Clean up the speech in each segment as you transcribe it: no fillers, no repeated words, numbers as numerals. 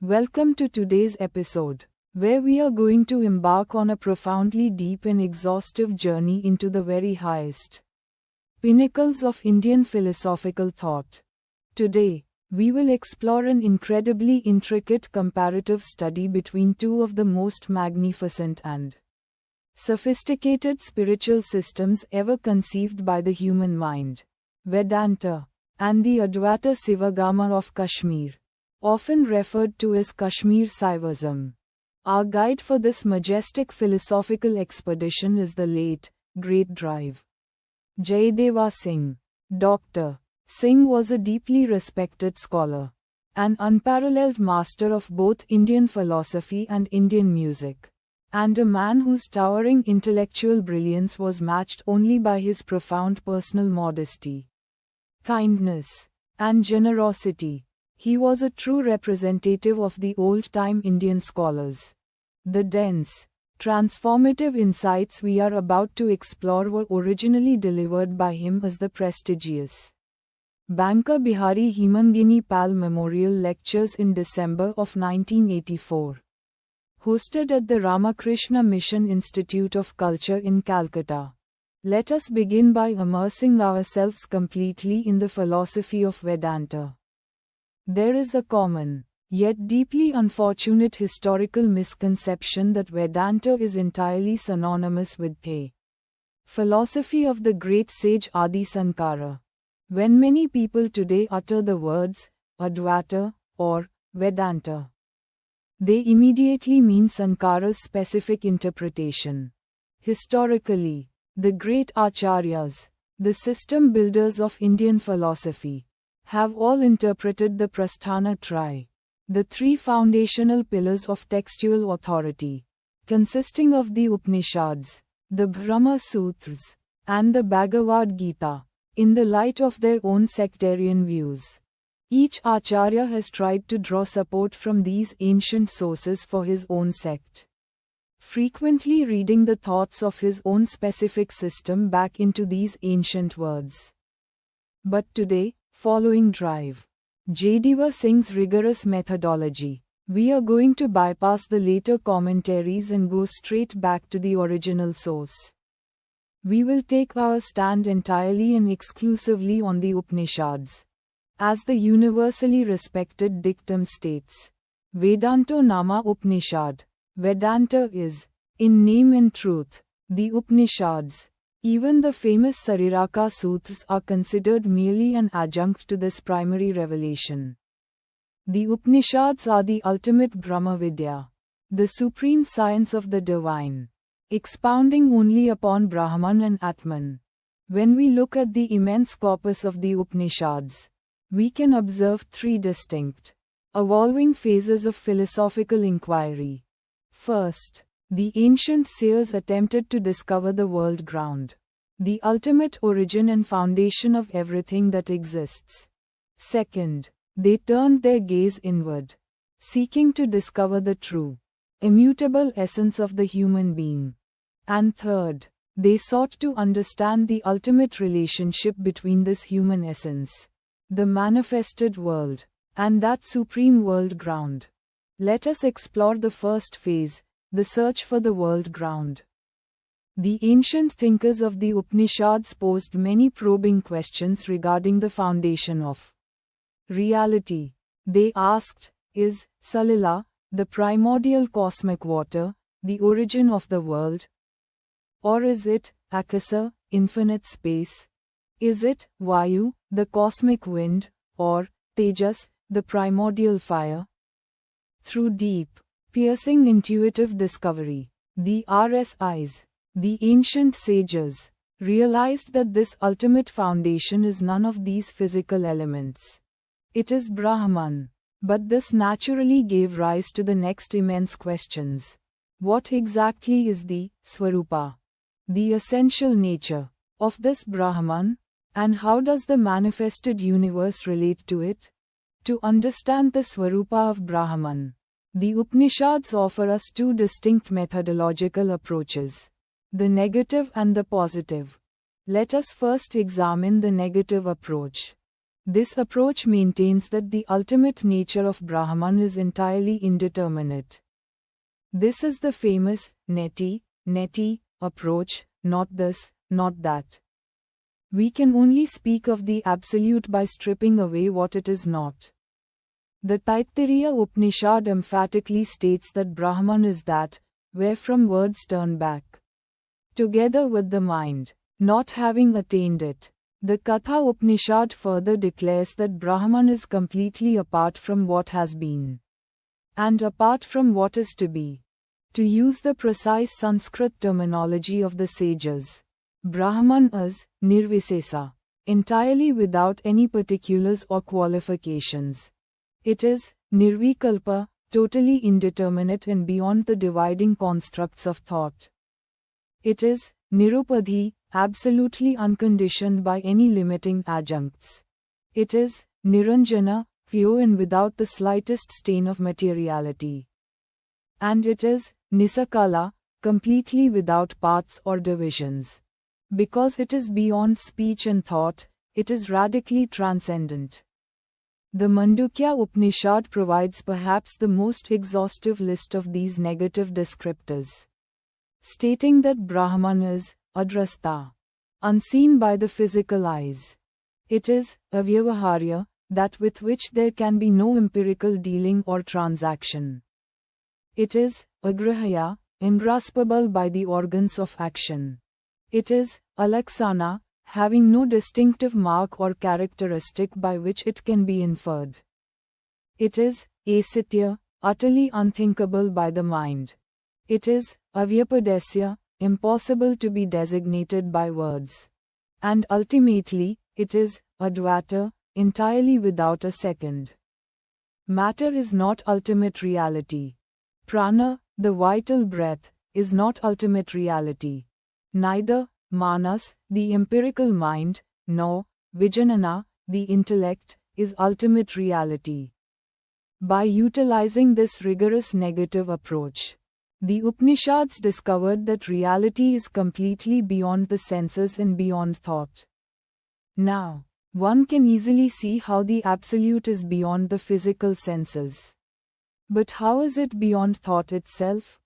Welcome to today's episode, where we are going to embark on a profoundly deep and exhaustive journey into the very highest pinnacles of Indian philosophical thought. Today, we will explore an incredibly intricate comparative study between two of the most magnificent and sophisticated spiritual systems ever conceived by the human mind, Vedanta, and the Advaita Shiivagama of Kashmir, often referred to as Kashmir Shaivism. Our guide for this majestic philosophical expedition is the late, great Jaideva Singh. Dr. Singh was a deeply respected scholar, an unparalleled master of both Indian philosophy and Indian music, and a man whose towering intellectual brilliance was matched only by his profound personal modesty, kindness, and generosity. He was a true representative of the old-time Indian scholars. The dense, transformative insights we are about to explore were originally delivered by him as the prestigious Banker Bihari Hemangini Pal Memorial Lectures in December of 1984. Hosted at the Ramakrishna Mission Institute of Culture in Calcutta. Let us begin by immersing ourselves completely in the philosophy of Vedanta. There is a common, yet deeply unfortunate historical misconception that Vedanta is entirely synonymous with the philosophy of the great sage Adi Shankara. When many people today utter the words Advaita or Vedanta, they immediately mean Shankara's specific interpretation. Historically, the great acharyas, the system builders of Indian philosophy, have all interpreted the Prasthana Traya, the three foundational pillars of textual authority, consisting of the Upanishads, the Brahma Sutras, and the Bhagavad Gita, in the light of their own sectarian views. Each acharya has tried to draw support from these ancient sources for his own sect, frequently reading the thoughts of his own specific system back into these ancient words. But today, following Jaideva Singh's rigorous methodology, we are going to bypass the later commentaries and go straight back to the original source. We will take our stand entirely and exclusively on the Upanishads. As the universally respected dictum states, Vedanto Nama Upanishad, Vedanta is, in name and truth, the Upanishads. Even the famous Sariraka Sutras are considered merely an adjunct to this primary revelation. The Upanishads are the ultimate Brahma Vidya, the supreme science of the divine, expounding only upon Brahman and Atman. When we look at the immense corpus of the Upanishads, we can observe three distinct, evolving phases of philosophical inquiry. First, the ancient seers attempted to discover the world ground, the ultimate origin and foundation of everything that exists. Second, they turned their gaze inward, seeking to discover the true, immutable essence of the human being. And third, they sought to understand the ultimate relationship between this human essence, the manifested world, and that supreme world ground. Let us explore the first phase, the search for the world ground. The ancient thinkers of the Upanishads posed many probing questions regarding the foundation of reality. They asked, is Salila, the primordial cosmic water, the origin of the world? Or is it Akasa, infinite space? Is it Vayu, the cosmic wind, or Tejas, the primordial fire? Through deep, piercing intuitive discovery, the RSIs, the ancient sages, realized that this ultimate foundation is none of these physical elements. It is Brahman. But this naturally gave rise to the next immense questions. What exactly is the Swarupa, the essential nature, of this Brahman, and how does the manifested universe relate to it? To understand the Swarupa of Brahman, the Upanishads offer us two distinct methodological approaches, the negative and the positive. Let us first examine the negative approach. This approach maintains that the ultimate nature of Brahman is entirely indeterminate. This is the famous neti approach, not this, not that. We can only speak of the absolute by stripping away what it is not. The Taittiriya Upanishad emphatically states that Brahman is that, wherefrom words turn back. Together with the mind, not having attained it. The Katha Upanishad further declares that Brahman is completely apart from what has been, and apart from what is to be. To use the precise Sanskrit terminology of the sages, Brahman is nirvisesa, entirely without any particulars or qualifications. It is nirvikalpa, totally indeterminate and beyond the dividing constructs of thought. It is nirupadhi, absolutely unconditioned by any limiting adjuncts. It is niranjana, pure and without the slightest stain of materiality. And it is nisakala, completely without parts or divisions. Because it is beyond speech and thought, it is radically transcendent. The Mandukya Upanishad provides perhaps the most exhaustive list of these negative descriptors, stating that Brahman is adrasta, unseen by the physical eyes. It is avyavaharya, that with which there can be no empirical dealing or transaction. It is agrahya, ungraspable by the organs of action. It is alaksana, having no distinctive mark or characteristic by which it can be inferred. It is asitya, utterly unthinkable by the mind. It is avyapadesya, impossible to be designated by words. And ultimately, it is Advaita, entirely without a second. Matter is not ultimate reality. Prana, the vital breath, is not ultimate reality. Neither Manas, the empirical mind, nor Vijanana, the intellect, is ultimate reality. By utilizing this rigorous negative approach, the Upanishads discovered that reality is completely beyond the senses and beyond thought. Now, one can easily see how the absolute is beyond the physical senses. But how is it beyond thought itself?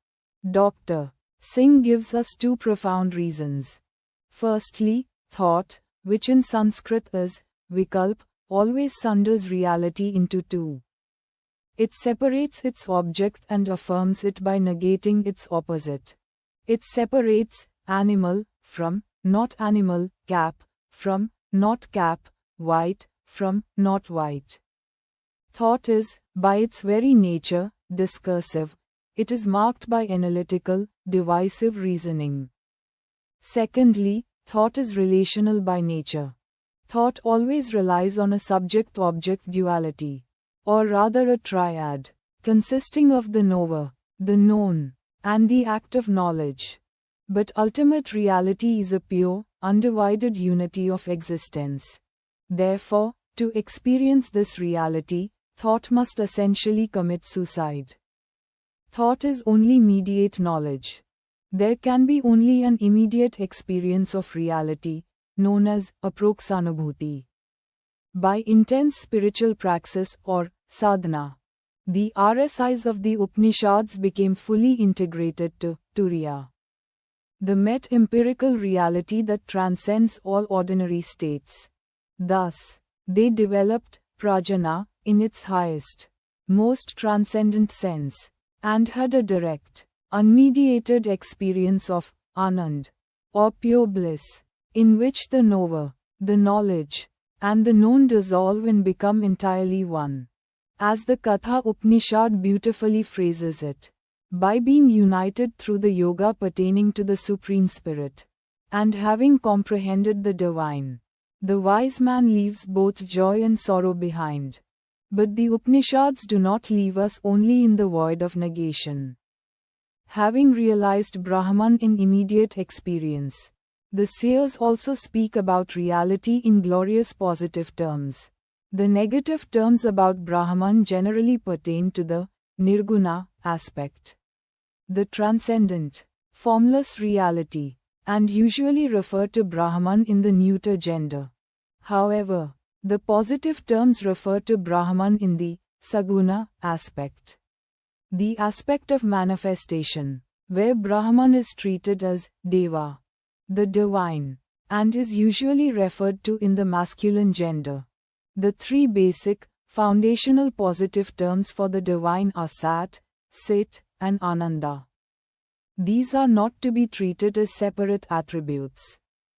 Dr. Singh gives us two profound reasons. Firstly, thought, which in Sanskrit is vikalp, always sunders reality into two. It separates its object and affirms it by negating its opposite. It separates animal from not animal, cap from not cap, white from not white. Thought is, by its very nature, discursive. It is marked by analytical, divisive reasoning. Secondly, thought is relational by nature. Thought always relies on a subject-object duality, or rather a triad, consisting of the knower, the known, and the act of knowledge. But ultimate reality is a pure, undivided unity of existence. Therefore, to experience this reality, thought must essentially commit suicide. Thought is only mediate knowledge. There can be only an immediate experience of reality, known as aproksanubhuti. By intense spiritual praxis or sadhana, the RSIs of the Upanishads became fully integrated to turiya, the met-empirical reality that transcends all ordinary states. Thus, they developed prajna in its highest, most transcendent sense, and had a direct, unmediated experience of Anand, or pure bliss, in which the knower, the knowledge, and the known dissolve and become entirely one. As the Katha Upanishad beautifully phrases it, by being united through the yoga pertaining to the Supreme Spirit, and having comprehended the divine, the wise man leaves both joy and sorrow behind. But the Upanishads do not leave us only in the void of negation. Having realized Brahman in immediate experience, the seers also speak about reality in glorious positive terms. The negative terms about Brahman generally pertain to the nirguna aspect, the transcendent, formless reality, and usually refer to Brahman in the neuter gender. However, The positive terms refer to Brahman in the Saguna aspect. The aspect of manifestation, where Brahman is treated as Deva, the divine, and is usually referred to in the masculine gender. The three basic, foundational positive terms for the divine are Sat, Sit, and Ananda. These are not to be treated as separate attributes.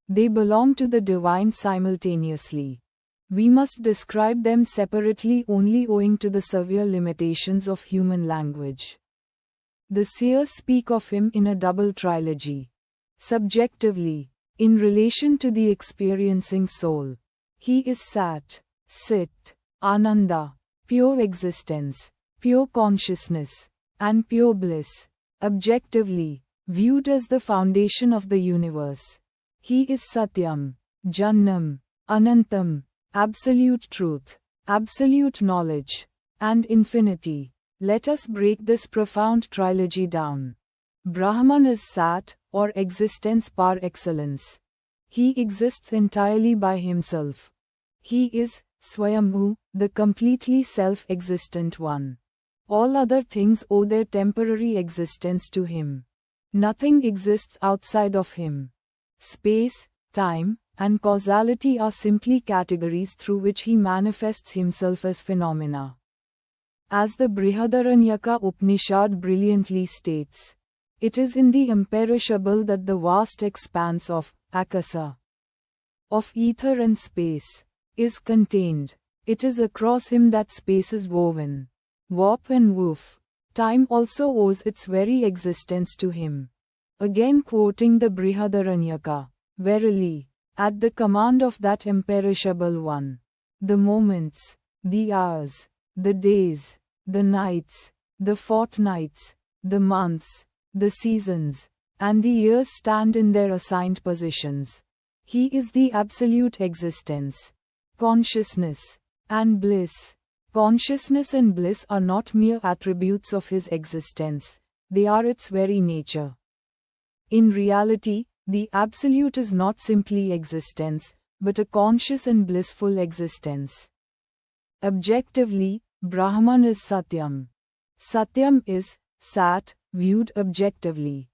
They belong to the divine simultaneously. We must describe them separately only owing to the severe limitations of human language. The seers speak of him in a double trilogy. Subjectively, in relation to the experiencing soul, he is Sat, Sit, Ananda, pure existence, pure consciousness, and pure bliss. Objectively, viewed as the foundation of the universe, he is Satyam, Jannam, Anantam, absolute truth, absolute knowledge, and infinity. Let us break this profound trilogy down. Brahman is Sat, or existence par excellence. He exists entirely by himself. He is Swayambhu, the completely self-existent one. All other things owe their temporary existence to him. Nothing exists outside of him. Space, time, and causality are simply categories through which he manifests himself as phenomena. As the Brihadaranyaka Upanishad brilliantly states, it is in the imperishable that the vast expanse of akasa, of ether and space, is contained. It is across him that space is woven. Warp and woof. Time also owes its very existence to him. Again quoting the Brihadaranyaka, verily, at the command of that imperishable one, the moments, the hours, the days, the nights, the fortnights, the months, the seasons, and the years stand in their assigned positions. He is the absolute existence, consciousness, and bliss. Consciousness and bliss are not mere attributes of his existence, they are its very nature. In reality, the Absolute is not simply existence, but a conscious and blissful existence. Objectively, Brahman is Satyam. Satyam is Sat, viewed objectively.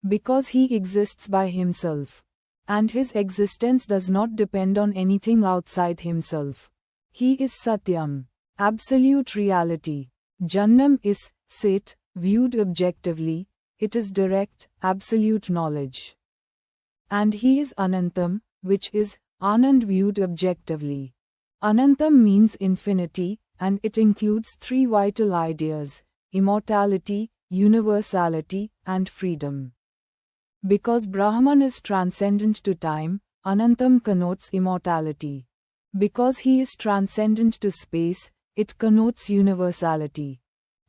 Because he exists by himself. And his existence does not depend on anything outside himself. He is Satyam, absolute reality. Jannam is Sit, viewed objectively, it is direct, absolute knowledge. And he is Anantam, which is Anand viewed objectively. Anantam means infinity, and it includes three vital ideas: immortality, universality, and freedom. Because Brahman is transcendent to time, Anantam connotes immortality. Because he is transcendent to space, it connotes universality.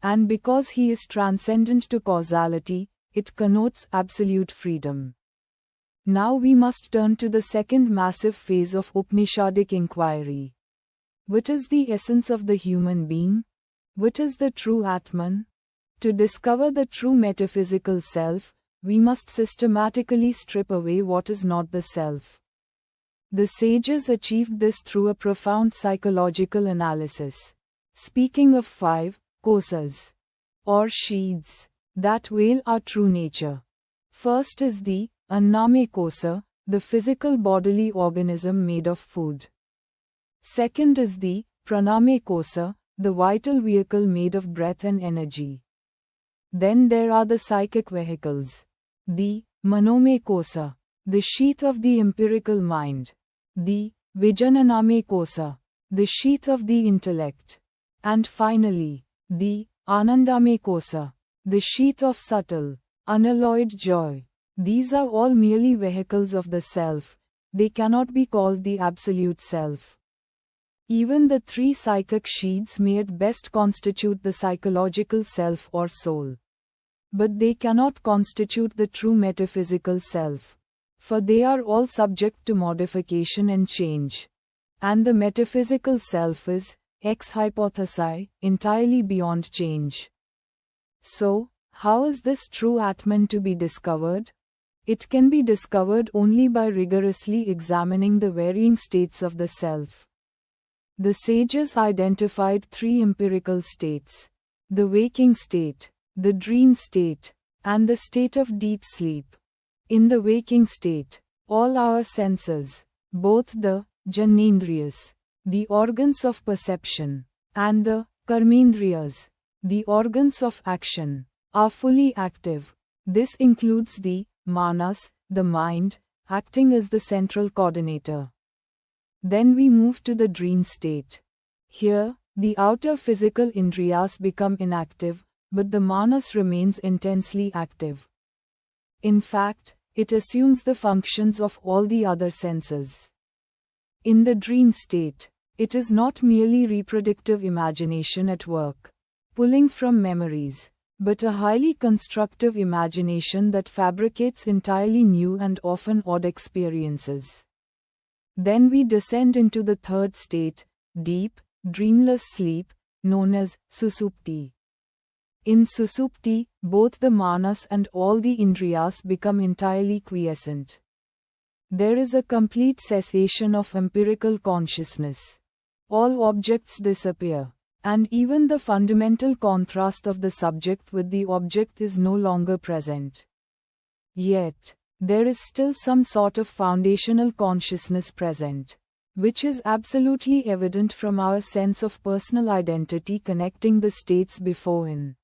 And because he is transcendent to causality, it connotes absolute freedom. Now we must turn to the second massive phase of Upanishadic inquiry. What is the essence of the human being? What is the true Atman? To discover the true metaphysical self, we must systematically strip away what is not the self. The sages achieved this through a profound psychological analysis. Speaking of 5 kosas, or sheaths, that veil our true nature. First is the Anname kosa, the physical bodily organism made of food. Second is the Praname kosa, the vital vehicle made of breath and energy. Then there are the psychic vehicles. The Manome kosa, the sheath of the empirical mind. The Vijananame kosa, the sheath of the intellect. And finally, the Anandame kosa, the sheath of subtle, unalloyed joy. These are all merely vehicles of the self, they cannot be called the absolute self. Even the 3 psychic sheaths may at best constitute the psychological self or soul. But they cannot constitute the true metaphysical self. For they are all subject to modification and change. And the metaphysical self is, ex hypothesi, entirely beyond change. So, how is this true Atman to be discovered? It can be discovered only by rigorously examining the varying states of the self. The sages identified three empirical states: the waking state, the dream state, and the state of deep sleep. In the waking state, all our senses, both the Janendriyas, the organs of perception, and the Karmendriyas, the organs of action, are fully active. This includes the Manas, the mind, acting as the central coordinator. Then we move to the dream state. Here, the outer physical indriyas become inactive, but the Manas remains intensely active. In fact, it assumes the functions of all the other senses. In the dream state, it is not merely reproductive imagination at work, pulling from memories, but a highly constructive imagination that fabricates entirely new and often odd experiences. Then we descend into the third state, deep, dreamless sleep, known as Susupti. In Susupti, both the Manas and all the Indriyas become entirely quiescent. There is a complete cessation of empirical consciousness. All objects disappear, and even the fundamental contrast of the subject with the object is no longer present. Yet, there is still some sort of foundational consciousness present, which is absolutely evident from our sense of personal identity connecting the states before in.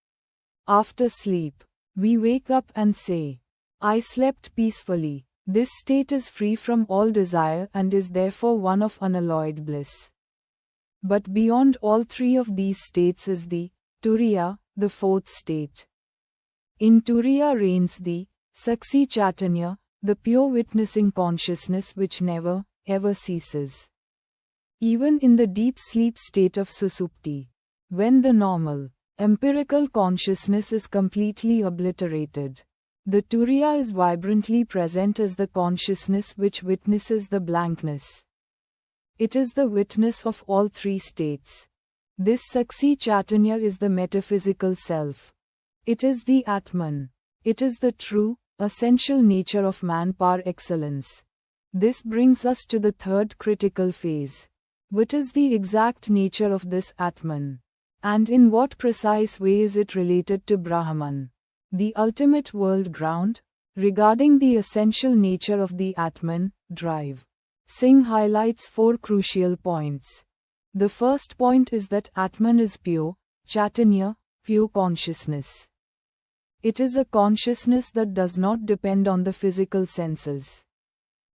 After sleep, we wake up and say, "I slept peacefully." This state is free from all desire and is therefore one of unalloyed bliss. But beyond all three of these states is the Turiya, the fourth state. In Turiya reigns the Saksi Chaitanya, the pure witnessing consciousness which never, ever ceases. Even in the deep sleep state of Susupti, when the normal, empirical consciousness is completely obliterated, the Turiya is vibrantly present as the consciousness which witnesses the blankness. It is the witness of all three states. This Saksi Chaitanya is the metaphysical self. It is the Atman. It is the true, essential nature of man par excellence. This brings us to the third critical phase. What is the exact nature of this Atman? And in what precise way is it related to Brahman, the ultimate world ground? Regarding the essential nature of the Atman, drive, Singh highlights four crucial points. The first point is that Atman is pure, Chaitanya, pure consciousness. It is a consciousness that does not depend on the physical senses.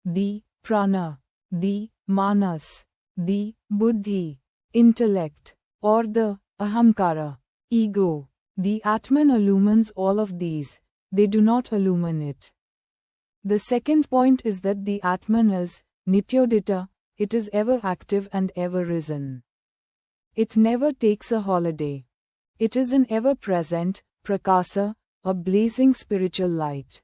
The prana, the manas, the buddhi, intellect, or the ahamkara, ego. The Atman illumines all of these, they do not illumine it. The second point is that the Atman is Nityodita, it is ever active and ever risen. It never takes a holiday. It is an ever-present, Prakasa, a blazing spiritual light.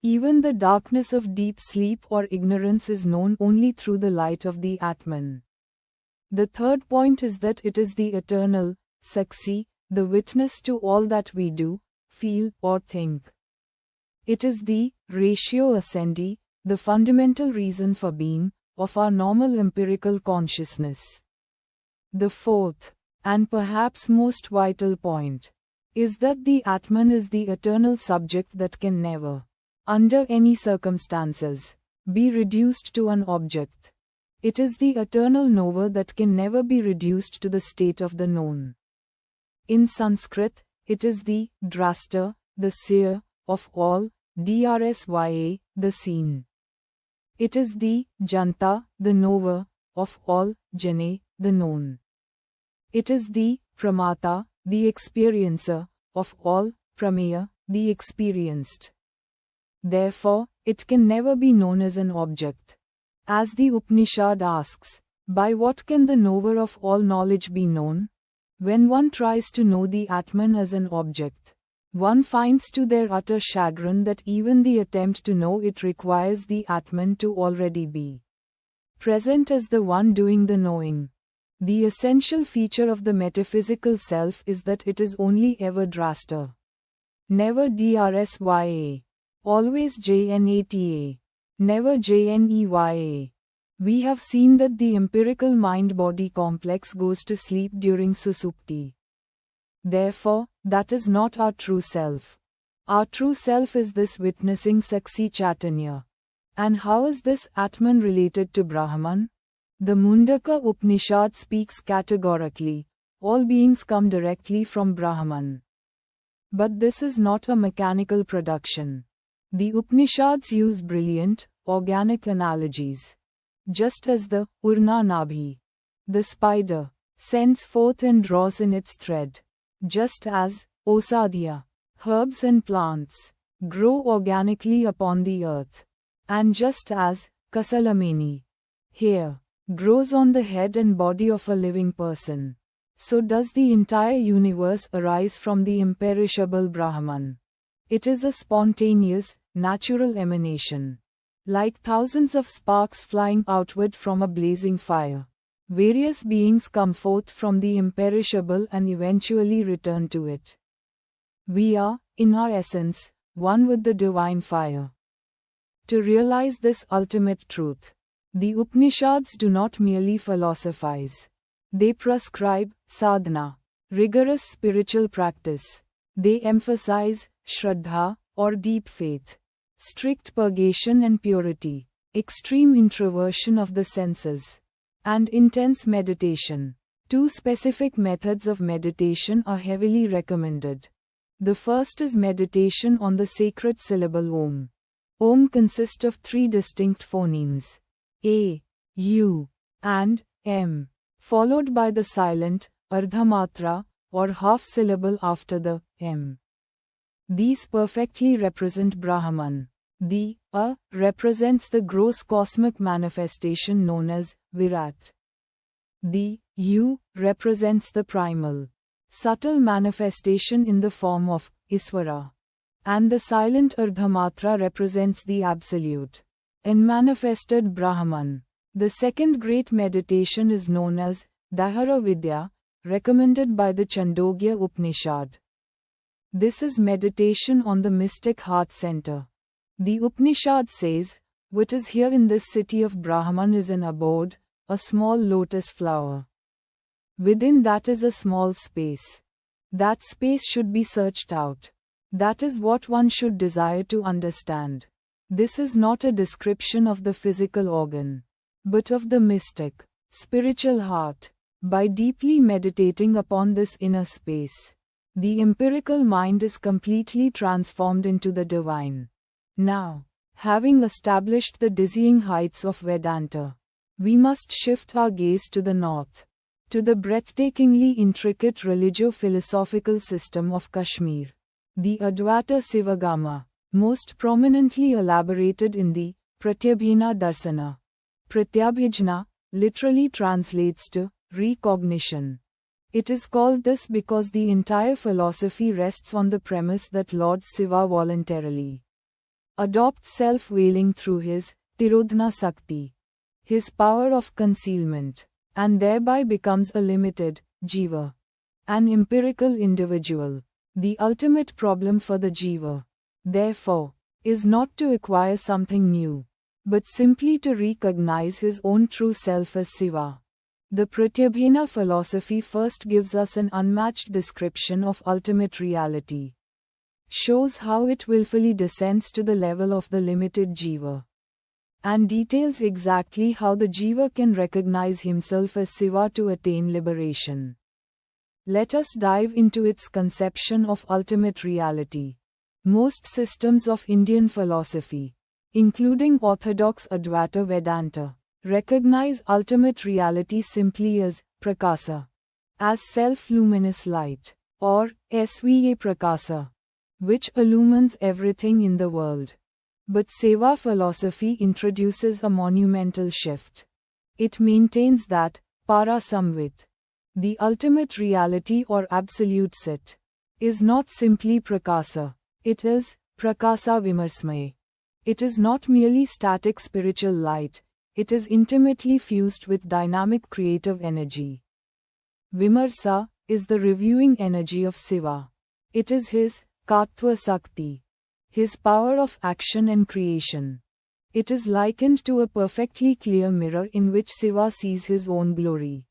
Even the darkness of deep sleep or ignorance is known only through the light of the Atman. The third point is that it is the eternal, Saksi, the witness to all that we do, feel, or think. It is the ratio ascendi, the fundamental reason for being, of our normal empirical consciousness. The fourth, and perhaps most vital point, is that the Atman is the eternal subject that can never, under any circumstances, be reduced to an object. It is the eternal knower that can never be reduced to the state of the known. In Sanskrit, it is the drashta, the seer, of all, drsya, the seen. It is the janta, the knower, of all, jane, the known. It is the pramata, the experiencer, of all, prameya, the experienced. Therefore, it can never be known as an object. As the Upanishad asks, by what can the knower of all knowledge be known? When one tries to know the Atman as an object, one finds to their utter chagrin that even the attempt to know it requires the Atman to already be present as the one doing the knowing. The essential feature of the metaphysical self is that it is only ever drashta, never drsya, always jnata, never jneya. We have seen that the empirical mind-body complex goes to sleep during susupti. Therefore, that is not our true self. Our true self is this witnessing Saksi Chaitanya. And how is this Atman related to Brahman? The Mundaka Upanishad speaks categorically, all beings come directly from Brahman. But this is not a mechanical production. The Upanishads use brilliant, organic analogies. Just as the Urna Nabhi, the spider, sends forth and draws in its thread. Just as Osadhya, herbs and plants, grow organically upon the earth. And just as Kasalameni, hair, grows on the head and body of a living person, so does the entire universe arise from the imperishable Brahman. It is a spontaneous, natural emanation. Like thousands of sparks flying outward from a blazing fire, various beings come forth from the imperishable and eventually return to it. We are, in our essence, one with the divine fire. To realize this ultimate truth, the Upanishads do not merely philosophize. They prescribe sadhana, rigorous spiritual practice. They emphasize shraddha, or deep faith, strict purgation and purity, extreme introversion of the senses, and intense meditation. Two specific methods of meditation are heavily recommended. The first is meditation on the sacred syllable Om. Om consists of three distinct phonemes, A, U, and M, followed by the silent, ardhamatra, or half syllable after the M. These perfectly represent Brahman. The A represents the gross cosmic manifestation known as Virat. The U represents the primal, subtle manifestation in the form of Iswara. And the silent Ardhamatra represents the absolute, unmanifested Brahman. The second great meditation is known as Dahara Vidya, recommended by the Chandogya Upanishad. This is meditation on the mystic heart center. The Upanishad says, what is here in this city of Brahman is an abode, a small lotus flower. Within that is a small space. That space should be searched out. That is what one should desire to understand. This is not a description of the physical organ, but of the mystic, spiritual heart. By deeply meditating upon this inner space, the empirical mind is completely transformed into the divine. Now, having established the dizzying heights of Vedanta, we must shift our gaze to the north, to the breathtakingly intricate religio-philosophical system of Kashmir. The Advaita Shaivagama, most prominently elaborated in the Pratyabhina Darsana. Pratyabhijna literally translates to recognition. It is called this because the entire philosophy rests on the premise that Lord Shiva voluntarily adopts self-veiling through his Tirodhana Shakti, his power of concealment, and thereby becomes a limited Jiva, an empirical individual. The ultimate problem for the Jiva, therefore, is not to acquire something new, but simply to recognize his own true self as Shiva. The Pratyabhina philosophy first gives us an unmatched description of ultimate reality, shows how it willfully descends to the level of the limited Jiva, and details exactly how the Jiva can recognize himself as Shiva to attain liberation. Let us dive into its conception of ultimate reality. Most systems of Indian philosophy, including orthodox Advaita Vedanta, recognize ultimate reality simply as Prakasa, as self-luminous light, or Sva Prakasa, which illumines everything in the world. But Seva philosophy introduces a monumental shift. It maintains that Parasamvit, the ultimate reality or absolute sit, is not simply Prakasa, it is Prakasha-Vimarshamaya. It is not merely static spiritual light, it is intimately fused with dynamic creative energy. Vimarsa is the reviewing energy of Shiva. It is his Kattva Shakti, his power of action and creation. It is likened to a perfectly clear mirror in which Shiva sees his own glory,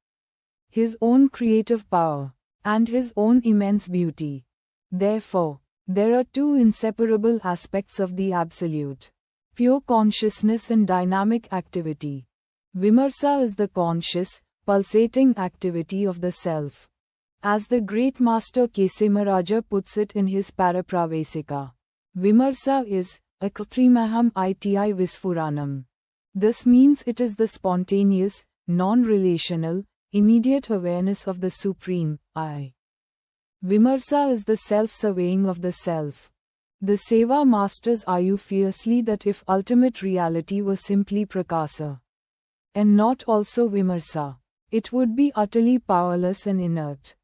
his own creative power, and his own immense beauty. Therefore, there are two inseparable aspects of the Absolute: pure consciousness and dynamic activity. Vimarsa is the conscious, pulsating activity of the self. As the great master Kesemaraja puts it in his Parapravesika, Vimarsa is Akatrimaham iti Visfuranam. This means it is the spontaneous, non-relational, immediate awareness of the Supreme I. Vimarsa is the self-surveying of the self. The Seva masters argue fiercely that if ultimate reality were simply Prakasa, and not also Vimarsa, it would be utterly powerless and inert.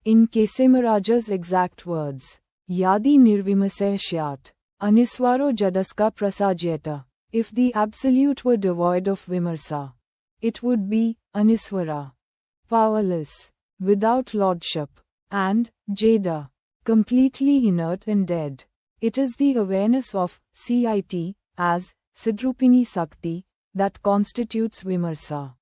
In Kesemaraja's exact words, Yadi nirvimasya shyat, aniswaro jadaska prasajyata. If the Absolute were devoid of Vimarsa, it would be aniswara, powerless, without lordship, and Jada, completely inert and dead. It is the awareness of CIT as Sidrupini Shakti that constitutes Vimarsa.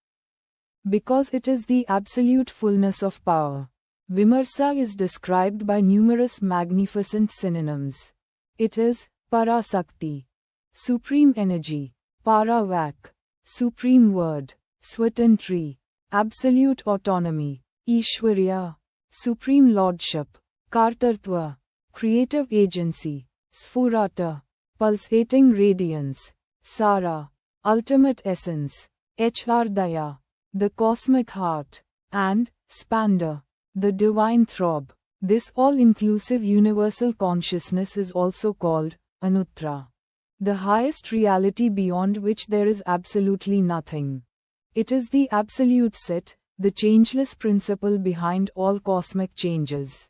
Because it is the absolute fullness of power, Vimarsa is described by numerous magnificent synonyms. It is Parasakti, supreme energy; Paravak, supreme word; Swatantri, absolute autonomy; Ishwarya, supreme lordship; Kartartva, creative agency; Sphurata, pulsating radiance; Sara, ultimate essence; Hrdaya, the cosmic heart; and Spanda, the divine throb. This all-inclusive universal consciousness is also called Anuttara, the highest reality beyond which there is absolutely nothing. It is the absolute Sit, the changeless principle behind all cosmic changes.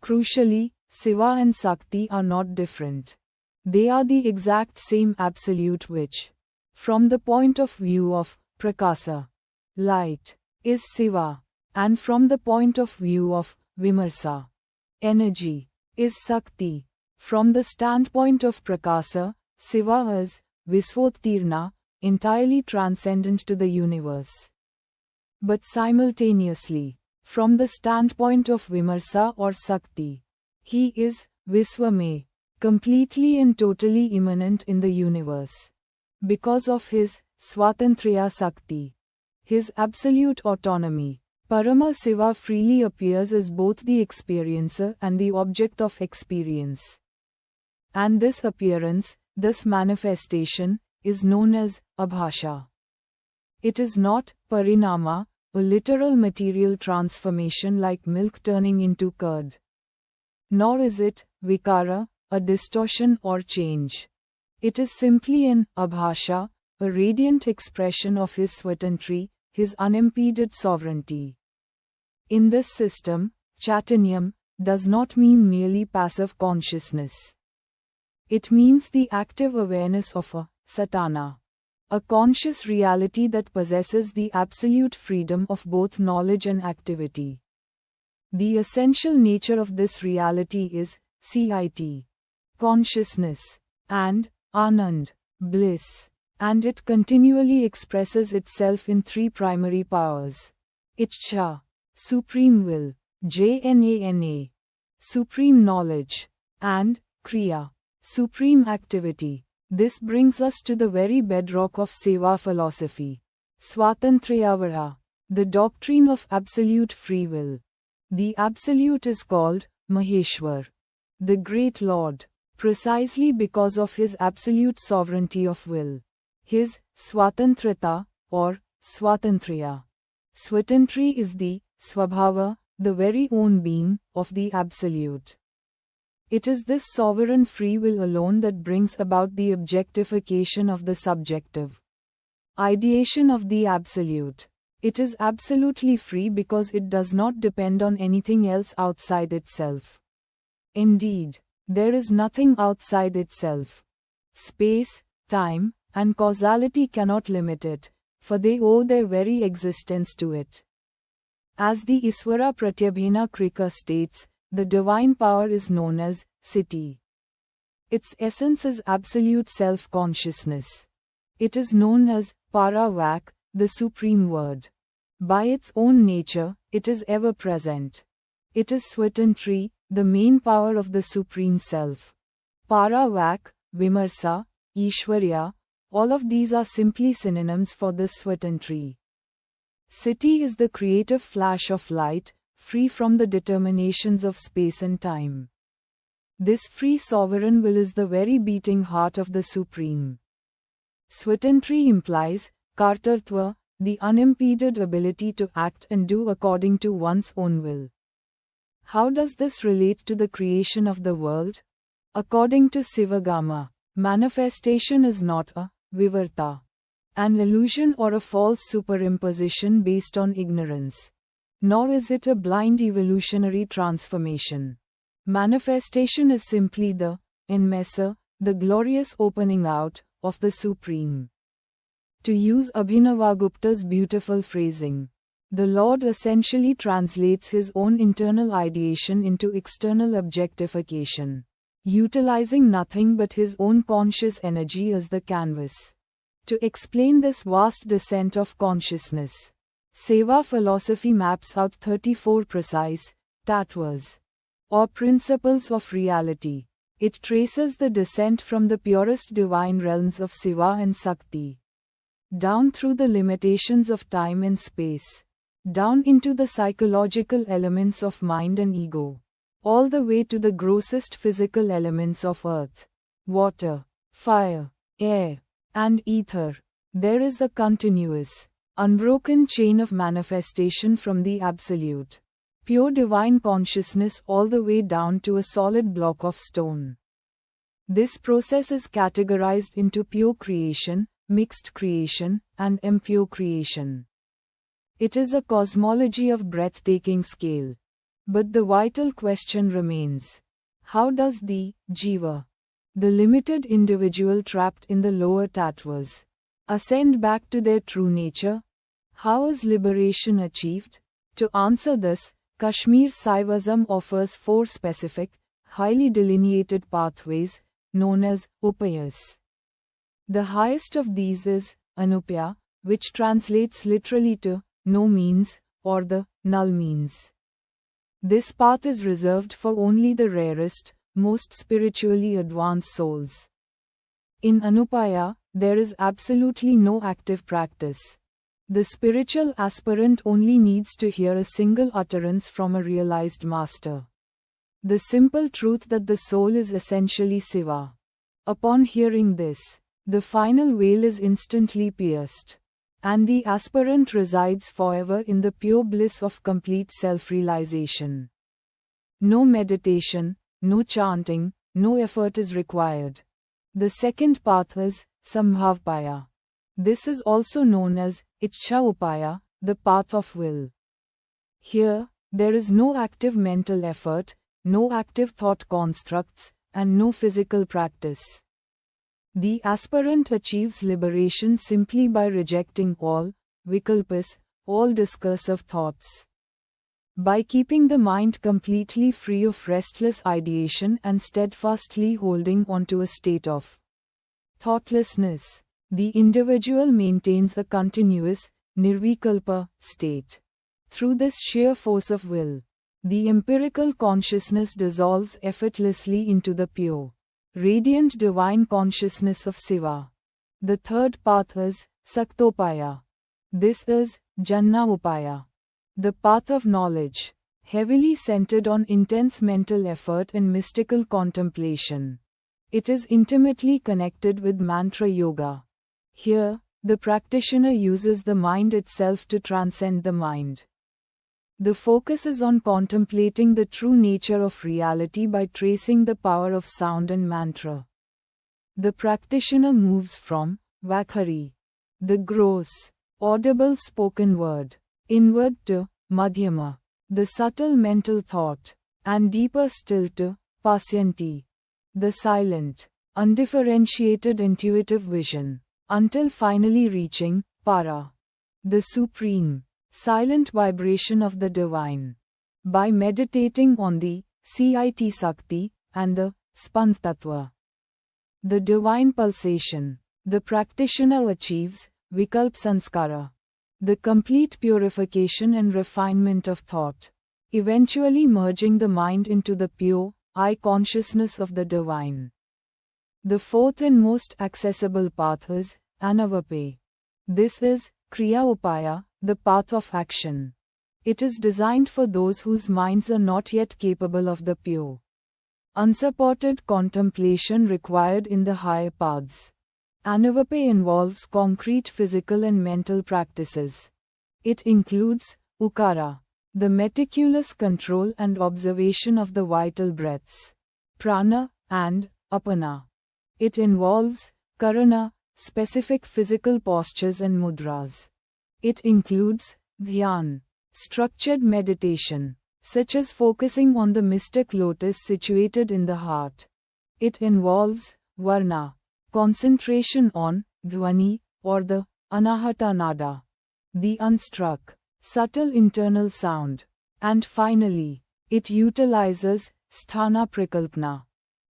Crucially, Shiva and Shakti are not different. They are the exact same absolute which, from the point of view of Prakasa, light, is Shiva, and from the point of view of Vimarsa, energy, is Shakti. From the standpoint of Prakasa, Shiva is Visvottirna, entirely transcendent to the universe. But simultaneously, from the standpoint of Vimarsa or Shakti, he is Visvame, completely and totally immanent in the universe. Because of his Swatantriya Shakti, his absolute autonomy, Parama Shiva freely appears as both the experiencer and the object of experience. And this appearance, this manifestation, is known as abhasa. It is not parinama, a literal material transformation like milk turning into curd. Nor is it vikara, a distortion or change. It is simply an abhasa, a radiant expression of his swatantri, his unimpeded sovereignty. In this system, Chaitanyam does not mean merely passive consciousness. It means the active awareness of a satana, a conscious reality that possesses the absolute freedom of both knowledge and activity. The essential nature of this reality is CIT, consciousness, and Anand, bliss, and it continually expresses itself in three primary powers: Ichcha, supreme will; Jnana, supreme knowledge; and Kriya, supreme activity. This brings us to the very bedrock of Seva philosophy, Swatantriyavara, the doctrine of absolute free will. The Absolute is called Maheshwar, the Great Lord, precisely because of his absolute sovereignty of will, his Swatantrita, or Swatantriya. Swatantri is the Swabhava, the very own being, of the Absolute. It is this sovereign free will alone that brings about the objectification of the subjective ideation of the Absolute. It is absolutely free because it does not depend on anything else outside itself. Indeed, there is nothing outside itself. Space, time, and causality cannot limit it, for they owe their very existence to it. As the Iswara Pratyabhena Krika states, the divine power is known as Siddhi. Its essence is absolute self-consciousness. It is known as Para-Vak, the Supreme Word. By its own nature, it is ever present. It is Svatantri, the main power of the Supreme Self. Para-Vak, Vimarsa, Ishwarya, all of these are simply synonyms for this Svatantri. Sati is the creative flash of light, free from the determinations of space and time. This free sovereign will is the very beating heart of the Supreme. Svatantri implies Kartartva, the unimpeded ability to act and do according to one's own will. How does this relate to the creation of the world? According to Shaivagama, manifestation is not a vivarta, an illusion or a false superimposition based on ignorance. Nor is it a blind evolutionary transformation. Manifestation is simply the enmesser, the glorious opening out, of the Supreme. To use Abhinavagupta's beautiful phrasing, the Lord essentially translates his own internal ideation into external objectification, utilizing nothing but his own conscious energy as the canvas. To explain this vast descent of consciousness, Seva philosophy maps out 34 precise tattvas, or principles of reality. It traces the descent from the purest divine realms of Shiva and Shakti, down through the limitations of time and space, down into the psychological elements of mind and ego, all the way to the grossest physical elements of earth, water, fire, air, and ether. There is a continuous, unbroken chain of manifestation from the Absolute, pure divine consciousness all the way down to a solid block of stone. This process is categorized into pure creation, mixed creation, and impure creation. It is a cosmology of breathtaking scale. But the vital question remains: how does the Jiva, the limited individual trapped in the lower tattvas, ascend back to their true nature? How is liberation achieved? To answer this, Kashmir Shaivism offers 4 specific, highly delineated pathways, known as upayas. The highest of these is Anupaya, which translates literally to no means, or the null means. This path is reserved for only the rarest, most spiritually advanced souls. In Anupaya, there is absolutely no active practice. The spiritual aspirant only needs to hear a single utterance from a realized master. The simple truth that the soul is essentially Shiva. Upon hearing this, the final veil is instantly pierced, and the aspirant resides forever in the pure bliss of complete self-realization. No meditation, no chanting, no effort is required. The second path is Sambhavpaya. This is also known as Ichcha Upaya, the path of will. Here, there is no active mental effort, no active thought constructs, and no physical practice. The aspirant achieves liberation simply by rejecting all vikalpas, all discursive thoughts. By keeping the mind completely free of restless ideation and steadfastly holding on to a state of thoughtlessness, the individual maintains a continuous, nirvikalpa state. Through this sheer force of will, the empirical consciousness dissolves effortlessly into the pure, radiant divine consciousness of Shiva. The third path is Saktopaya. This is Janna Upaya, the path of knowledge, heavily centered on intense mental effort and mystical contemplation. It is intimately connected with mantra yoga. Here, the practitioner uses the mind itself to transcend the mind. The focus is on contemplating the true nature of reality by tracing the power of sound and mantra. The practitioner moves from Vakhari, the gross, audible spoken word, inward to Madhyama, the subtle mental thought, and deeper still to Pasyanti, the silent, undifferentiated intuitive vision, until finally reaching Para, the supreme, silent vibration of the divine. By meditating on the Cit Shakti and the Spanj Tattva, the divine pulsation. The practitioner achieves vikalp sanskara, the complete purification and refinement of thought, eventually merging the mind into the pure, I consciousness of the divine. The fourth and most accessible path is anavape. This is kriya upaya, the path of action. It is designed for those whose minds are not yet capable of the pure, unsupported contemplation required in the higher paths. Anavape involves concrete physical and mental practices. It includes ukara, the meticulous control and observation of the vital breaths, prana, and apana. It involves karana, specific physical postures and mudras. It includes dhyan, structured meditation, such as focusing on the mystic lotus situated in the heart. It involves varna, concentration on dhvani, or the anahata nada, the unstruck, subtle internal sound. And finally, it utilizes sthana prakalpana,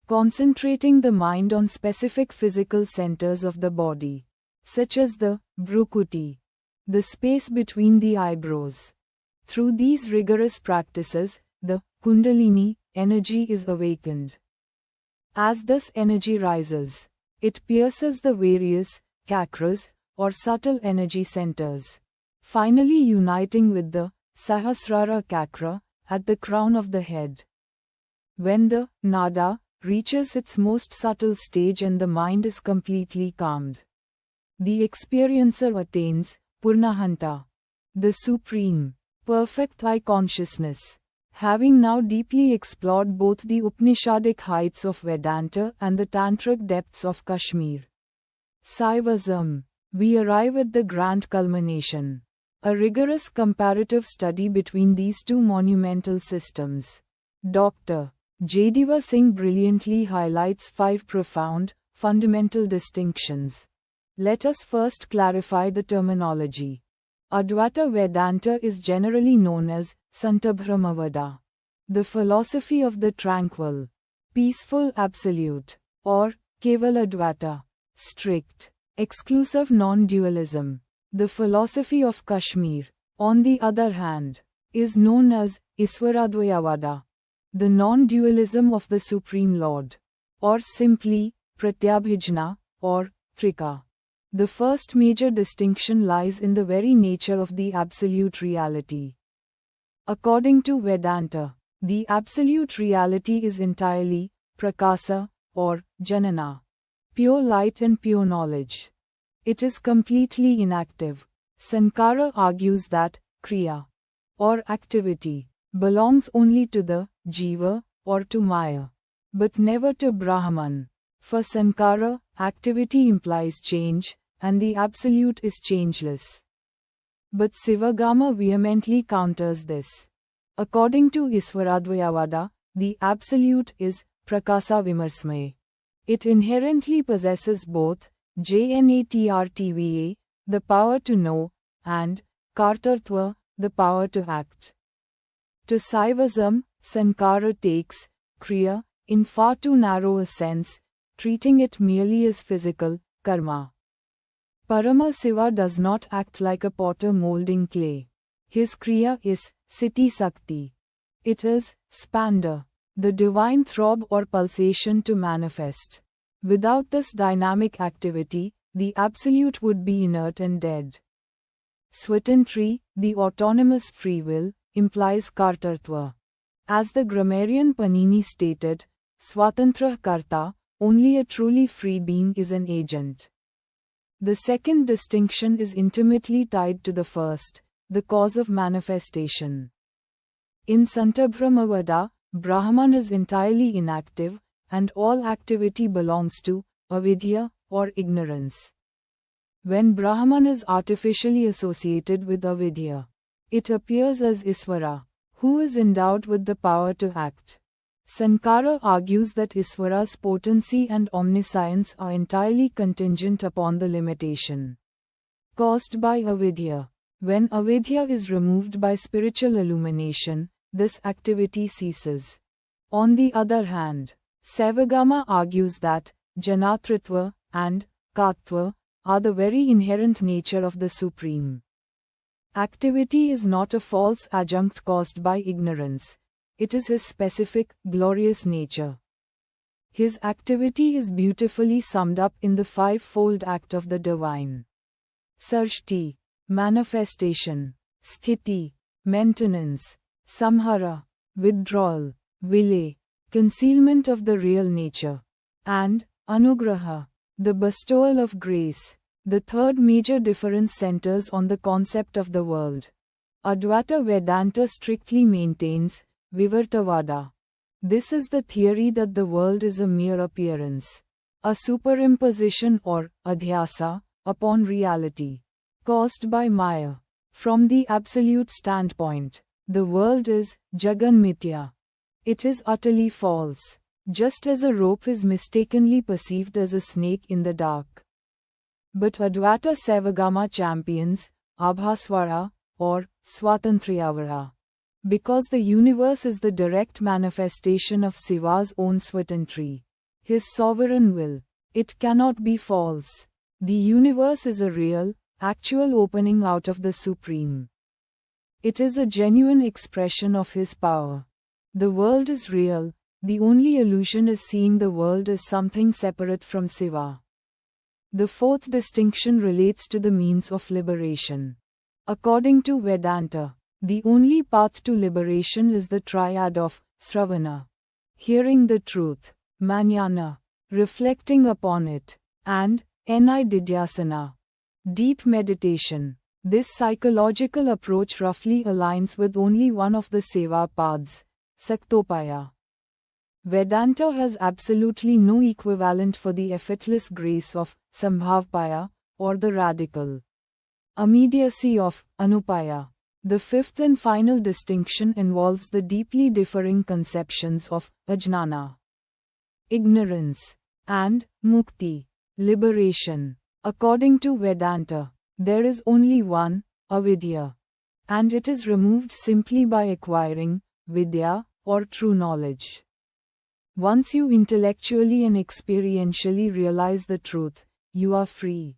concentrating the mind on specific physical centers of the body, such as the bhrukuti, the space between the eyebrows. Through these rigorous practices, the kundalini energy is awakened. As this energy rises, it pierces the various chakras, or subtle energy centers, finally uniting with the Sahasrara chakra at the crown of the head. When the nada reaches its most subtle stage and the mind is completely calmed, the experiencer attains Purnahanta, the supreme, perfect I consciousness. Having now deeply explored both the Upanishadic heights of Vedanta and the Tantric depths of Kashmir Shaivism, we arrive at the grand culmination, a rigorous comparative study between these two monumental systems. Dr. Jaideva Singh brilliantly highlights 5 profound, fundamental distinctions. Let us first clarify the terminology. Advaita Vedanta is generally known as Santabhramavada, the philosophy of the tranquil, peaceful absolute, or Kevaladvaita, strict, exclusive non-dualism. The philosophy of Kashmir, on the other hand, is known as Iswaradvayavada, the non-dualism of the Supreme Lord, or simply Pratyabhijna, or Trika. The first major distinction lies in the very nature of the absolute reality. According to Vedanta, the absolute reality is entirely Prakasa, or Janana, pure light and pure knowledge. It is completely inactive. Shankara argues that Kriya, or activity, belongs only to the Jiva, or to Maya, but never to Brahman. For Shankara, activity implies change, and the absolute is changeless. But Shaivagama vehemently counters this. According to Iswaradvayavada, the absolute is Prakasha-Vimarshamaya. It inherently possesses both Jnatrtva, the power to know, and Kartartva, the power to act. To Shaivism, Shankara takes Kriya in far too narrow a sense, treating it merely as physical karma. Paramashiva does not act like a potter molding clay. His Kriya is Siddhi Shakti. It is spanda, the divine throb or pulsation to manifest. Without this dynamic activity, the absolute would be inert and dead. Swatantri, the autonomous free will, implies Kartartva. As the grammarian Panini stated, Swatantra Karta, only a truly free being is an agent. The second distinction is intimately tied to the first, the cause of manifestation. In Santabhramavada, Brahman is entirely inactive, and all activity belongs to avidya, or ignorance. When Brahman is artificially associated with avidya, it appears as Iswara, who is endowed with the power to act. Shankara argues that Iswara's potency and omniscience are entirely contingent upon the limitation caused by avidya. When avidya is removed by spiritual illumination, this activity ceases. On the other hand, Shaivagama argues that Janatritva, and Katva, are the very inherent nature of the Supreme. Activity is not a false adjunct caused by ignorance. It is His specific, glorious nature. His activity is beautifully summed up in the five-fold act of the divine. Sarshti, manifestation; Sthiti, maintenance; Samhara, withdrawal; Vilay, concealment of the real nature; and Anugraha, the bestowal of grace. The third major difference centers on the concept of the world. Advaita Vedanta strictly maintains Vivartavada. This is the theory that the world is a mere appearance, a superimposition or adhyasa upon reality, caused by Maya. From the absolute standpoint, the world is Jagan mithya. It is utterly false, just as a rope is mistakenly perceived as a snake in the dark. But Advaita Shaivagama champions abhasvara or swatantriyavara, because the universe is the direct manifestation of Shiva's own swatantrya, His sovereign will. It cannot be false. The universe is a real, actual opening out of the Supreme. It is a genuine expression of His power. The world is real. The only illusion is seeing the world as something separate from Shiva. The fourth distinction relates to the means of liberation. According to Vedanta, the only path to liberation is the triad of Sravana, hearing the truth; Manana, reflecting upon it; and Nididhyasana, deep meditation. This psychological approach roughly aligns with only one of the Seva paths, Saktopaya. Vedanta has absolutely no equivalent for the effortless grace of Sambhavpaya, or the radical immediacy of Anupaya. The fifth and final distinction involves the deeply differing conceptions of ajnana, ignorance, and mukti, liberation. According to Vedanta, there is only one, avidya, and it is removed simply by acquiring vidya, or true knowledge. Once you intellectually and experientially realize the truth, you are free.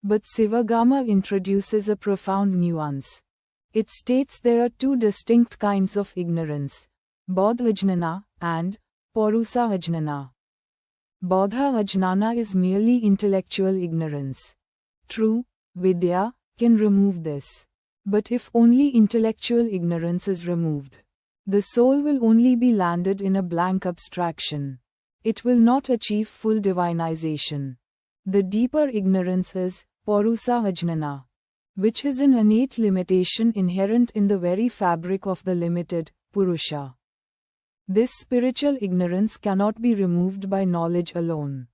But Shaivagama introduces a profound nuance. It states there are two distinct kinds of ignorance, Bodha Ajnana and Paurusa Ajnana. Bodha Ajnana is merely intellectual ignorance. True Vidya can remove this. But if only intellectual ignorance is removed, the soul will only be landed in a blank abstraction. It will not achieve full divinization. The deeper ignorance is Paurusa Ajnana, which is an innate limitation inherent in the very fabric of the limited Purusha. This spiritual ignorance cannot be removed by knowledge alone.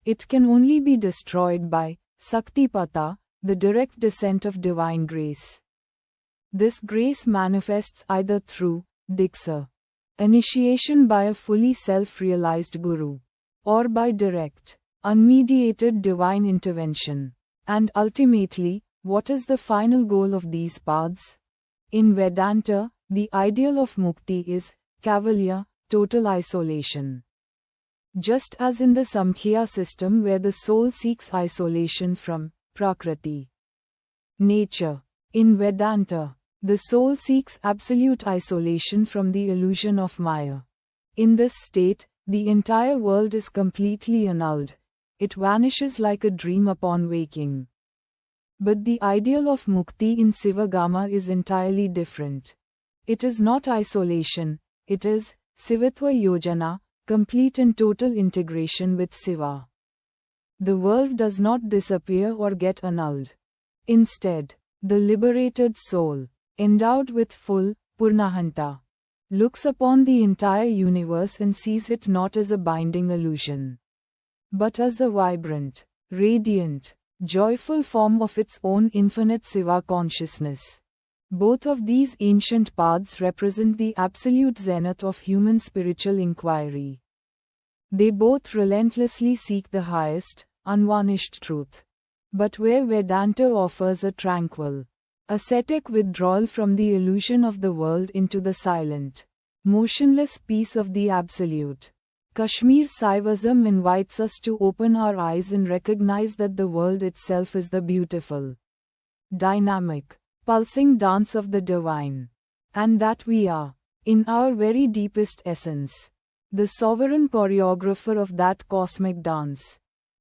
It can only be destroyed by Saktipata, the direct descent of divine grace. This grace manifests either through Diksha, initiation by a fully self-realized guru, or by direct, unmediated divine intervention. And ultimately, what is the final goal of these paths? In Vedanta, the ideal of mukti is Kavalya, total isolation. Just as in the Samkhya system where the soul seeks isolation from Prakriti, nature, in Vedanta, the soul seeks absolute isolation from the illusion of Maya. In this state, the entire world is completely annulled. It vanishes like a dream upon waking. But the ideal of mukti in Shaivagama is entirely different. It is not isolation, it is Shivatva Yojana, complete and total integration with Shiva. The world does not disappear or get annulled. Instead, the liberated soul, endowed with full Purnahanta, looks upon the entire universe and sees it not as a binding illusion, but as a vibrant, radiant, joyful form of its own infinite Shiva consciousness. Both of these ancient paths represent the absolute zenith of human spiritual inquiry. They both relentlessly seek the highest, unvarnished truth. But where Vedanta offers a tranquil, ascetic withdrawal from the illusion of the world into the silent, motionless peace of the Absolute, Kashmir Shaivism invites us to open our eyes and recognize that the world itself is the beautiful, dynamic, pulsing dance of the divine, and that we are, in our very deepest essence, the sovereign choreographer of that cosmic dance.